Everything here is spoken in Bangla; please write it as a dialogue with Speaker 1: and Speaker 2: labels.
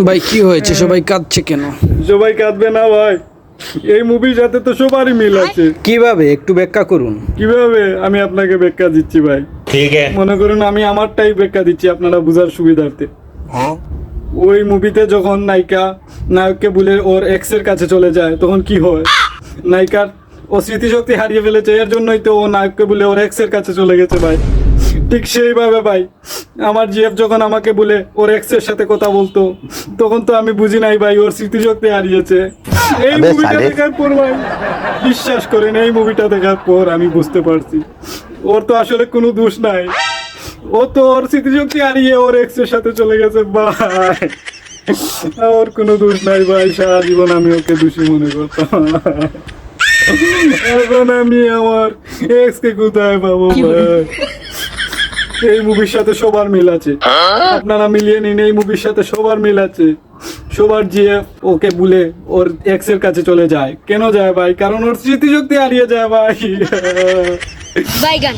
Speaker 1: ভাই কি হয়েছে, সবাই কাঁদছে কেন?
Speaker 2: সবাই কাঁদবে না ভাই, এই মুভির সাথে তো সবারই মিল আছে।
Speaker 1: কিভাবে, একটু ব্যাখ্যা করুন।
Speaker 2: কিভাবে আমি আপনাকে ব্যাখ্যা দিচ্ছি ভাই,
Speaker 3: ठीक है।
Speaker 2: মনে করুন আমি আমারটাই ব্যাখ্যা দিচ্ছি আপনারা বুঝার সুবিধার্থে। ওই মুভিতে যখন নায়িকা নায়ককে বলে ওর এক্স এর কাছে চলে যায়, তখন কি হয়? নায়িকার ও স্মৃতিশক্তি হারিয়ে ফেলেছে, এর জন্যই তো ও নায়ককে বলে ওর এক্স এর কাছে চলে গেছে ভাই। ঠিক সেইভাবে ভাই, আমার জিএফ যখন আমাকে বলে ওর এক্স এর সাথে কথা বলতো, তখন তো আমি বুঝি নাই ভাই ওর স্মৃতিশক্তি হারিয়েছে। এই
Speaker 3: আবে
Speaker 2: মুভিটা
Speaker 3: সালে।
Speaker 2: দেখার পর ভাই, বিশ্বাস করেন, এই মুভিটা দেখার পর আমি বুঝতে পারছি ওর তো আসলে কোনো দোষ নাই। ও তো ওর স্মৃতিশক্তি হারিয়ে ওর এক্স এর সাথে চলে গেছে ভাই। ওর কোনো দোষ নাই ভাই, সারা জীবন আমি ওকে দোষী মনে করতাম। এখন আমি আমার এক্স কে কোথায় পাবো ভাই? এই মুভির সাথে সবার মিল আছে, আপনারা মিলিয়ে নিন, এই মুভির সাথে সবার মিল আছে। সবার জিএফ ওকে বলে ওর এক্স এর কাছে চলে যায়, কেন যায় ভাই? কারণ ওর স্মৃতিশক্তি হারিয়ে যায় ভাই।
Speaker 4: বাইগান।